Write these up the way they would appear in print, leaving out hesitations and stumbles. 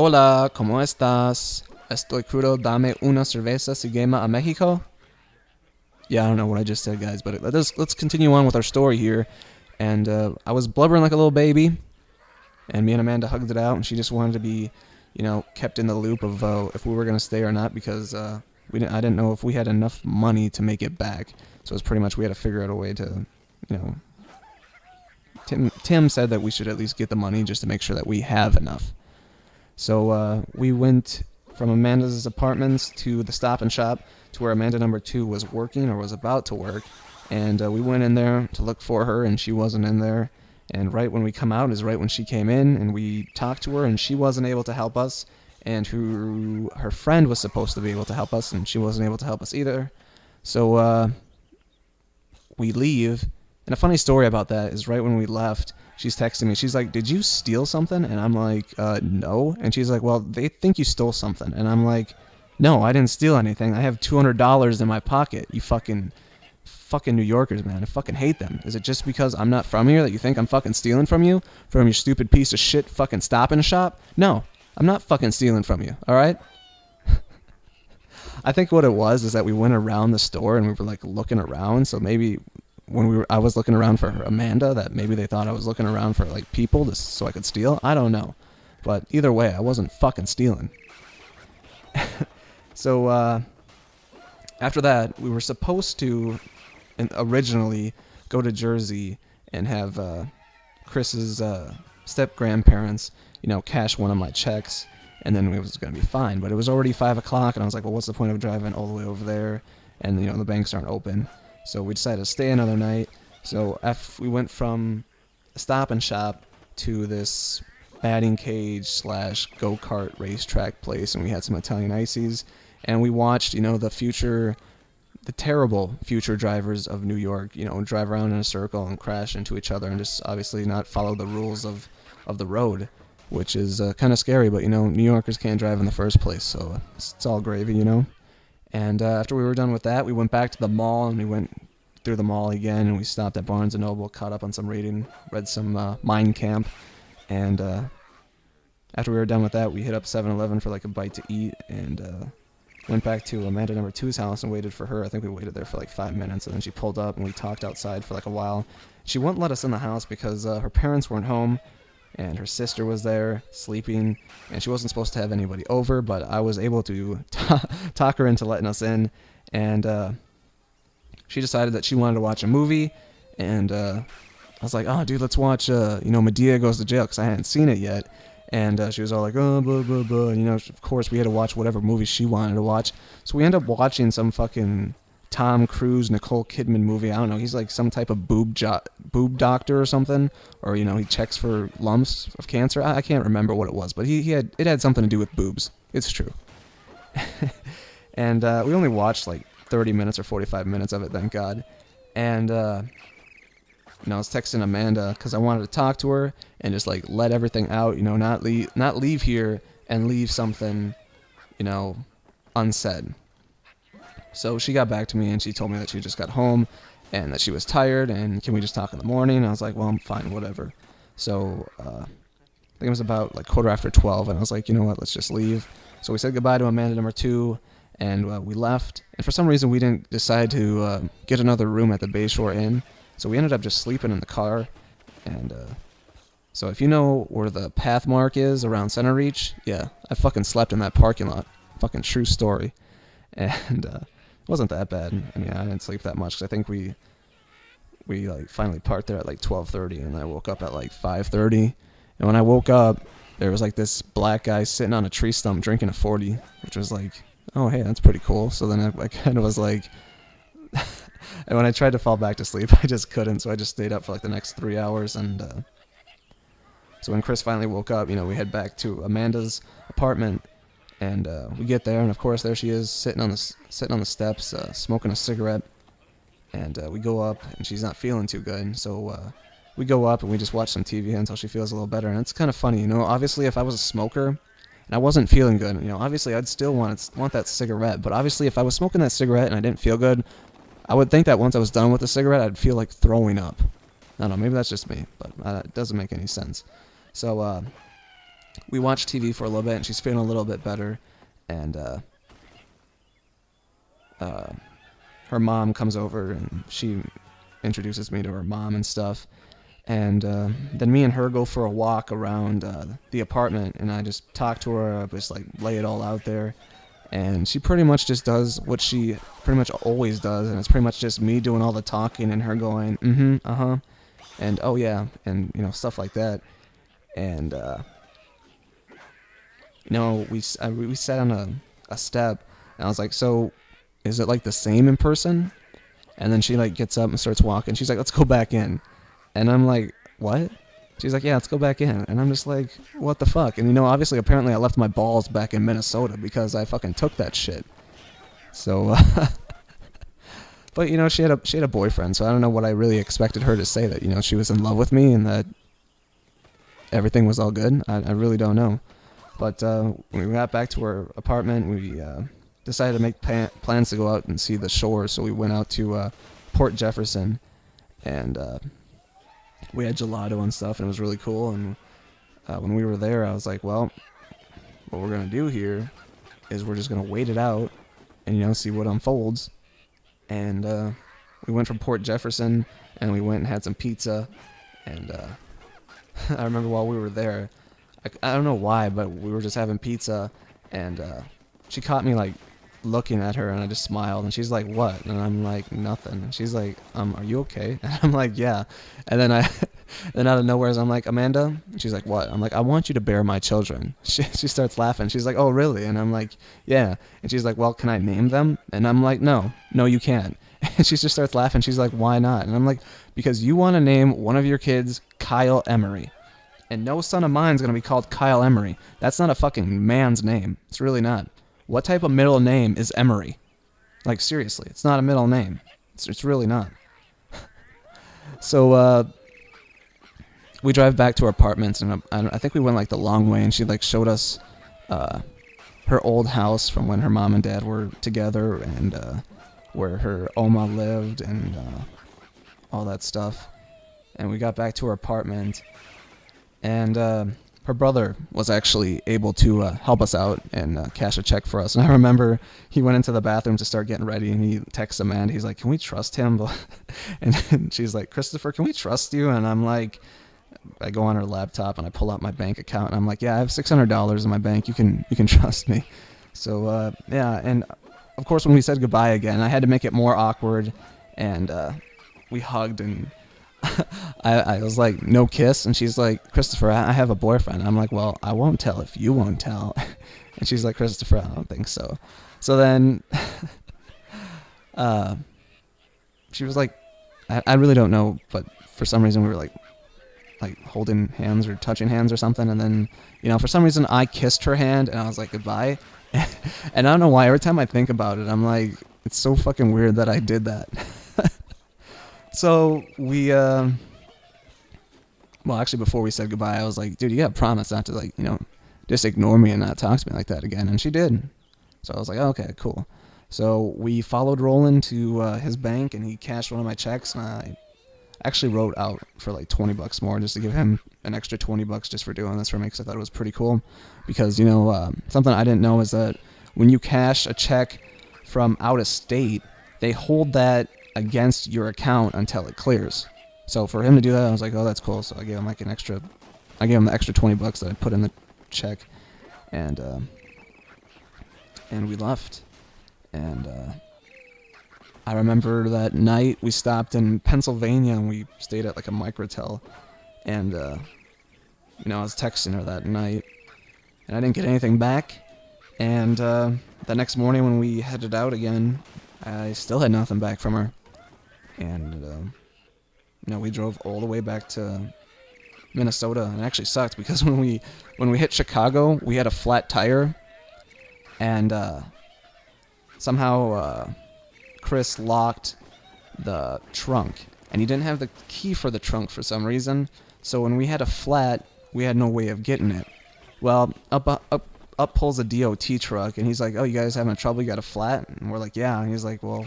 Hola, ¿cómo estás? Estoy crudo, dame una cerveza siguema a Mexico. Yeah, I don't know what I just said, guys, but let's continue on with our story here. And I was blubbering like a little baby, and me and Amanda hugged it out, and she just wanted to be, kept in the loop of if we were gonna stay or not because I didn't know if we had enough money to make it back. So it's pretty much we had to figure out a way to, you know. Tim said that we should at least get the money just to make sure that we have enough. So we went from Amanda's apartments to the Stop and Shop to where Amanda number 2 was working or was about to work. And we went in there to look for her, and she wasn't in there. And right when we come out is right when she came in, and we talked to her, and she wasn't able to help us. And her friend was supposed to be able to help us, and she wasn't able to help us either. So we leave. And a funny story about that is right when we left, she's texting me. She's like, "Did you steal something?" And I'm like, "No." And she's like, "Well, they think you stole something." And I'm like, "No, I didn't steal anything. I have $200 in my pocket. You fucking New Yorkers, man. I fucking hate them. Is it just because I'm not from here that you think I'm fucking stealing from you? From your stupid piece of shit fucking Stop and Shop? No, I'm not fucking stealing from you, alright?" I think what it was is that we went around the store and we were like looking around, so maybe when I was looking around for Amanda, that maybe they thought I was looking around for like people so I could steal. I don't know, but either way, I wasn't fucking stealing. So after that, we were supposed to originally go to Jersey and have Chris's step grandparents, cash one of my checks, and then it was gonna be fine. But it was already 5 o'clock, and I was like, well, what's the point of driving all the way over there? And the banks aren't open. So we decided to stay another night. So we went from a Stop and Shop to this batting cage / go-kart racetrack place, and we had some Italian ices, and we watched, the terrible future drivers of New York, drive around in a circle and crash into each other and just obviously not follow the rules of the road, which is kind of scary, but New Yorkers can't drive in the first place, so it's all gravy, And after we were done with that, we went back to the mall, and we went through the mall again, and we stopped at Barnes & Noble, caught up on some reading, read some Mein Kampf, and after we were done with that, we hit up 7-Eleven for like a bite to eat, and went back to Amanda number 2's house and waited for her. I think we waited there for like 5 minutes, and then she pulled up, and we talked outside for like a while. She wouldn't let us in the house because her parents weren't home, and her sister was there sleeping, and she wasn't supposed to have anybody over, but I was able to talk her into letting us in, and she decided that she wanted to watch a movie, and I was like, "Oh, dude, let's watch, Medea Goes to Jail," because I hadn't seen it yet, and she was all like, "Oh, blah, blah, blah," and, of course, we had to watch whatever movie she wanted to watch, so we ended up watching some fucking Tom Cruise, Nicole Kidman movie. I don't know. He's like some type of boob doctor or something, or he checks for lumps of cancer. I can't remember what it was, but it had something to do with boobs. It's true. And we only watched like 30 minutes or 45 minutes of it, thank God. And I was texting Amanda because I wanted to talk to her and just like let everything out. Not leave here and leave something, unsaid. So she got back to me and she told me that she just got home and that she was tired and can we just talk in the morning? And I was like, well, I'm fine, whatever. So I think it was about like 12:15, and I was like, you know what, let's just leave. So we said goodbye to Amanda number 2, and we left. And for some reason we didn't decide to get another room at the Bayshore Inn, so we ended up just sleeping in the car. And so if you know where the Pathmark is around Center Reach, yeah, I fucking slept in that parking lot. Fucking true story. And it wasn't that bad. I mean, I didn't sleep that much because I think we like finally parked there at like 12:30, and I woke up at like 5:30. And when I woke up, there was like this black guy sitting on a tree stump drinking a 40, which was like, oh hey, that's pretty cool. So then I kind of was like, and when I tried to fall back to sleep, I just couldn't. So I just stayed up for like the next 3 hours. And so when Chris finally woke up, we head back to Amanda's apartment. And we get there, and of course there she is, sitting on the steps, smoking a cigarette. And we go up, and she's not feeling too good. So we go up, and we just watch some TV until she feels a little better. And it's kind of funny, Obviously, if I was a smoker and I wasn't feeling good, obviously I'd still want that cigarette. But obviously, if I was smoking that cigarette and I didn't feel good, I would think that once I was done with the cigarette, I'd feel like throwing up. I don't know, maybe that's just me, but it doesn't make any sense. So we watched TV for a little bit, and she's feeling a little bit better, and uh, her mom comes over, and she introduces me to her mom and stuff. And then me and her go for a walk around the apartment, and I just talk to her, I just like lay it all out there. And she pretty much just does what she pretty much always does, and it's pretty much just me doing all the talking and her going, mm-hmm, uh-huh, and oh yeah, and stuff like that. And we sat on a step, and I was like, so is it like the same in person? And then she like gets up and starts walking. She's like, let's go back in. And I'm like, what? She's like, yeah, let's go back in. And I'm just like, what the fuck? And obviously, apparently I left my balls back in Minnesota because I fucking took that shit. So, but she had a boyfriend, so I don't know what I really expected her to say, that she was in love with me and that everything was all good. I really don't know. But when we got back to our apartment, we decided to make plans to go out and see the shore. So we went out to Port Jefferson, and we had gelato and stuff, and it was really cool. And when we were there, I was like, well, what we're going to do here is we're just going to wait it out and, see what unfolds. And we went from Port Jefferson, and we went and had some pizza. And I remember while we were there, I don't know why, but we were just having pizza, and she caught me, like, looking at her, and I just smiled, and she's like, what? And I'm like, nothing. And she's like, are you okay? And I'm like, yeah. And then then out of nowhere, I'm like, Amanda? And she's like, what? I'm like, I want you to bear my children. She starts laughing. She's like, oh, really? And I'm like, yeah. And she's like, well, can I name them? And I'm like, no, you can't. And she just starts laughing. She's like, why not? And I'm like, because you want to name one of your kids Kyle Emery. And no son of mine's going to be called Kyle Emery. That's not a fucking man's name. It's really not. What type of middle name is Emery? Like, seriously, it's not a middle name. It's really not. So, we drive back to our apartments, and I think we went, like, the long way, and she, like, showed us her old house from when her mom and dad were together, and where her Oma lived, and all that stuff. And we got back to our apartment, and her brother was actually able to help us out and cash a check for us. And I remember he went into the bathroom to start getting ready, and he texts Amanda. He's like, can we trust him? And she's like, Christopher, can we trust you? And I'm like, I go on her laptop, and I pull out my bank account, and I'm like, yeah, I have $600 in my bank. You can trust me. So, yeah, and of course, when we said goodbye again, I had to make it more awkward, and we hugged, and I was like, no kiss, and she's like, Christopher, I have a boyfriend. I'm like, well, I won't tell if you won't tell. And she's like, Christopher, I don't think so. So then she was like, I really don't know, but for some reason we were like holding hands or touching hands or something, and then for some reason I kissed her hand, and I was like, goodbye. And I don't know why, every time I think about it, I'm like, it's so fucking weird that I did that. So we, well, actually, before we said goodbye, I was like, dude, you gotta promise not to, just ignore me and not talk to me like that again. And she did. So I was like, okay, cool. So we followed Roland to his bank, and he cashed one of my checks, and I actually wrote out for like $20 more just to give him an extra $20 just for doing this for me, because I thought it was pretty cool. Because, something I didn't know is that when you cash a check from out of state, they hold that against your account until it clears. So for him to do that, I was like, oh, that's cool. So I gave him the extra $20 that I put in the check, and we left. And I remember that night we stopped in Pennsylvania, and we stayed at like a microtel, and I was texting her that night, and I didn't get anything back. And the next morning when we headed out again, I still had nothing back from her. And we drove all the way back to Minnesota, and it actually sucked because when we hit Chicago, we had a flat tire, and somehow Chris locked the trunk, and he didn't have the key for the trunk for some reason. So when we had a flat, we had no way of getting it. Well, up pulls a DOT truck, and he's like, oh, you guys having trouble? You got a flat? And we're like, yeah. And he's like, well,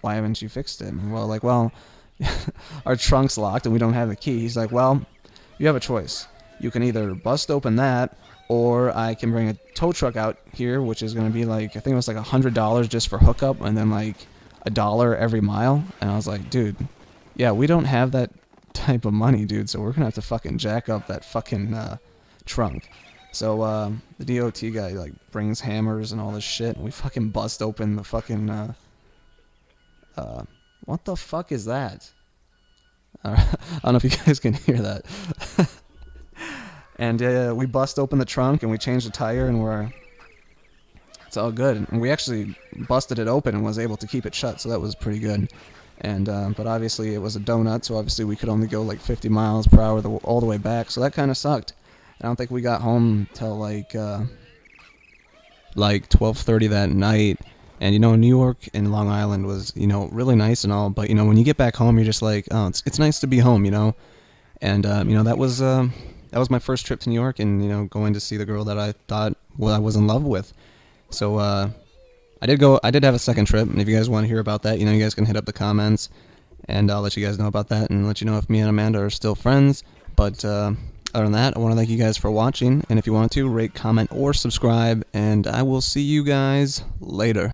why haven't you fixed it? And we're like, well, our trunk's locked and we don't have the key. He's like, well, you have a choice. you can either bust open that, or I can bring a tow truck out here, which is going to be like, I think it was like $100 just for hookup, and then like $1 every mile. And I was like, dude, yeah, we don't have that type of money, dude, so we're going to have to fucking jack up that fucking trunk. So the DOT guy like brings hammers and all this shit, and we fucking bust open the fucking what the fuck is that? I don't know if you guys can hear that. And we bust open the trunk and we changed the tire, and it's all good. And we actually busted it open and was able to keep it shut, so that was pretty good. And but obviously it was a donut, so obviously we could only go like 50 miles per hour all the way back, so that kind of sucked. I don't think we got home till like 12:30 that night. And New York and Long Island was really nice and all, but when you get back home, you're just like, oh, it's nice to be home, And that was my first trip to New York, and going to see the girl that I thought I was in love with. So I did have a second trip, and if you guys want to hear about that, you guys can hit up the comments, and I'll let you guys know about that, and let you know if me and Amanda are still friends. But other than that, I want to thank you guys for watching, and if you want to, rate, comment, or subscribe, and I will see you guys later.